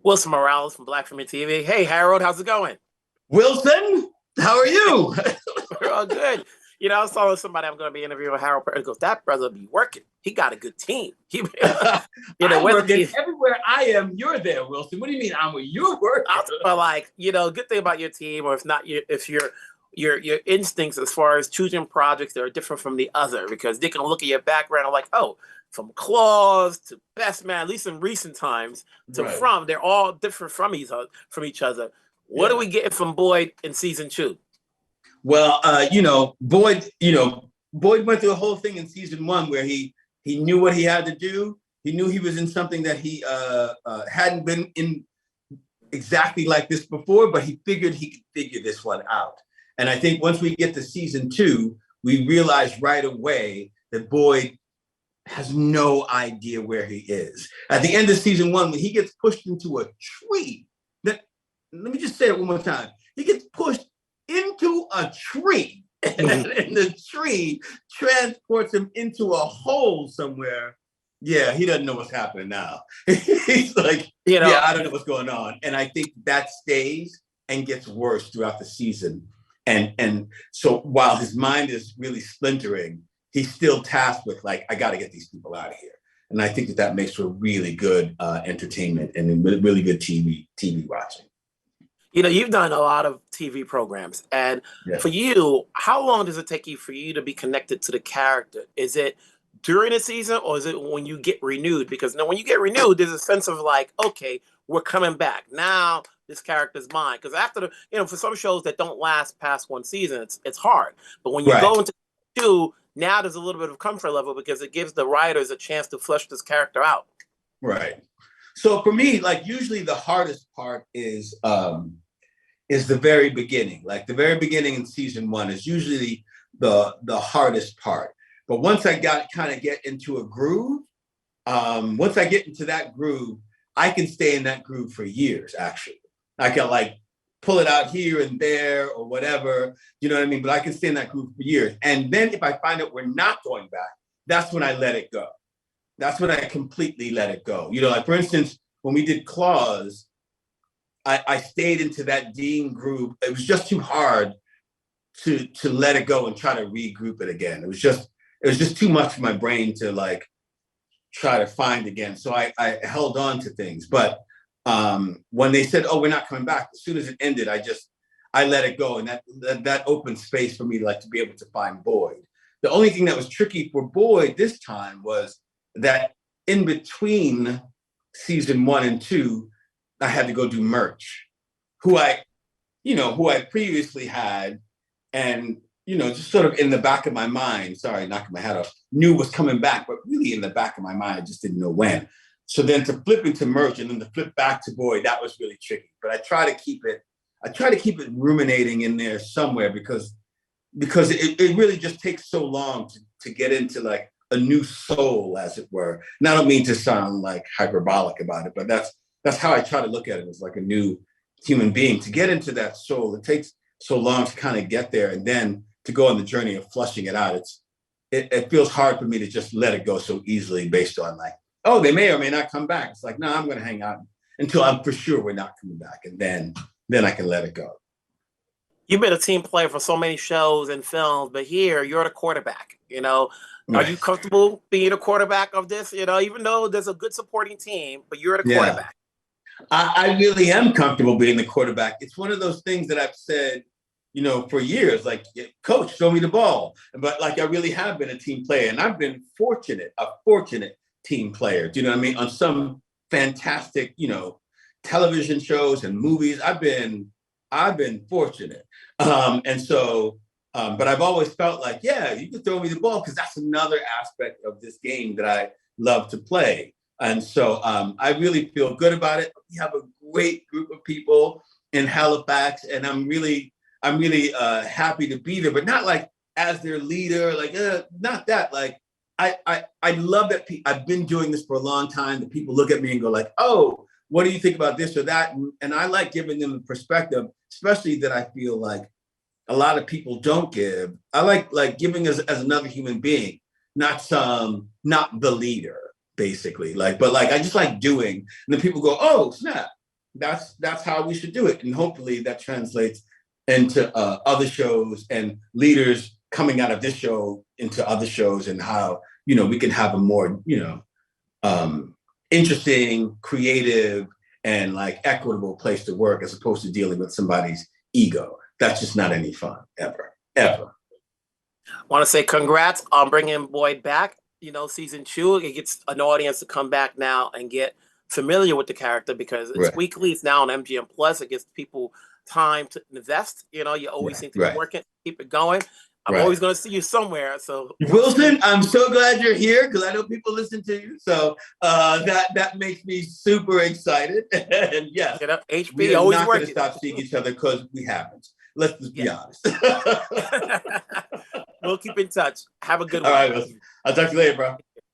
Wilson Morales from Black Film TV. Hey, Harold, how's it going? Wilson, how are you? We're all good. I was telling somebody I'm going to be interviewing Harold Perrineau. He goes, that brother be working. He got a good team. I'm working everywhere I am. You're there, Wilson. What do you mean you're working? But good thing about your team, or if not, if your instincts as far as choosing projects that are different from the other, because they can look at your background and like, oh, from Claws to Best Man, at least in recent times, to Right. they're all different from each other. What are we getting from Boyd in season 2? Well, Boyd went through a whole thing in season 1 where he knew what he had to do. He knew he was in something that he hadn't been in exactly like this before, but he figured he could figure this one out. And I think once we get to season 2, we realize right away that Boyd has no idea where he is. At the end of season 1, when he gets pushed into a tree, let me just say it one more time. He gets pushed into a tree, and the tree transports him into a hole somewhere. Yeah, he doesn't know what's happening now. He's like, I don't know what's going on. And I think that stays and gets worse throughout the season. And so while his mind is really splintering, he's still tasked with I got to get these people out of here. And I think that makes for really good entertainment and really good TV watching. You've done a lot of TV programs, and for you, how long does it take you for you to be connected to the character? Is it during the season, or is it when you get renewed? Because when you get renewed, there's a sense of okay, we're coming back. Now this character's mine. Because after for some shows that don't last past one season, it's hard. But when you go into 2, now there's a little bit of comfort level because it gives the writers a chance to flesh this character out. Right. So for me, usually the hardest part is the very beginning. The very beginning in season 1 is usually the hardest part. But once I get into a groove, once I get into that groove, I can stay in that groove for years, actually. I can pull it out here and there or whatever, you know what I mean? But I can stay in that groove for years. And then if I find out we're not going back, that's when I let it go. That's when I completely let it go. For instance, when we did Claws, I stayed into that Dean groove. It was just too hard to let it go and try to regroup it again. It was just too much for my brain to try to find again. So I held on to things. But when they said, "Oh, we're not coming back," as soon as it ended, I let it go, and that opened space for me to be able to find Boyd. The only thing that was tricky for Boyd this time was that in between season 1 and 2, I had to go do Merch, who I previously had, and just sort of in the back of my mind, sorry, knocking my hat off, knew was coming back, but really in the back of my mind, I just didn't know when. So then to flip into Merch and then to flip back to Boyd, that was really tricky. But I try to keep it ruminating in there somewhere because it really just takes so long to get into a new soul, as it were. And I don't mean to sound hyperbolic about it, but that's how I try to look at it, as a new human being. To get into that soul, it takes so long to kind of get there, and then to go on the journey of flushing it out. It feels hard for me to just let it go so easily based on oh, they may or may not come back. It's no, I'm going to hang out until I'm for sure we're not coming back, and then I can let it go. You've been a team player for so many shows and films, but here you're the quarterback. Are you comfortable being a quarterback of this? Even though there's a good supporting team, but you're the quarterback. I really am comfortable being the quarterback. It's one of those things that I've said, for years, coach, throw me the ball. But I really have been a team player, and I've been a fortunate team player. Do you know what I mean? On some fantastic, television shows and movies, I've been fortunate. And so, but I've always felt you can throw me the ball, because that's another aspect of this game that I love to play. And so I really feel good about it. We have a great group of people in Halifax, and I'm really happy to be there, but not as their leader, not that. I love that I've been doing this for a long time. That people look at me and go "Oh, what do you think about this or that?" And I like giving them a perspective, especially that I feel a lot of people don't give. I like giving as another human being, not the leader, basically. But I just like doing. And then people go, "Oh, snap. that's how we should do it, and hopefully that translates into other shows and leaders coming out of this show into other shows, and how we can have a more interesting, creative, and like equitable place to work, as opposed to dealing with somebody's ego. That's just not any fun ever. I want to say congrats on bringing Boyd back. Season 2, it gets an audience to come back now and get familiar with the character, because it's Right. weekly. It's now on MGM Plus. It gives people time to invest. You always seem to be working. Keep it going. I'm always going to see you somewhere. So Wilson, I'm so glad you're here, because I know people listen to you. So that makes me super excited. And yes, HB we are always not going to working. stop seeing each other, because we haven't. Let's just be honest. We'll keep in touch. Have a good one. All right, Wilson. I'll talk to you later, bro.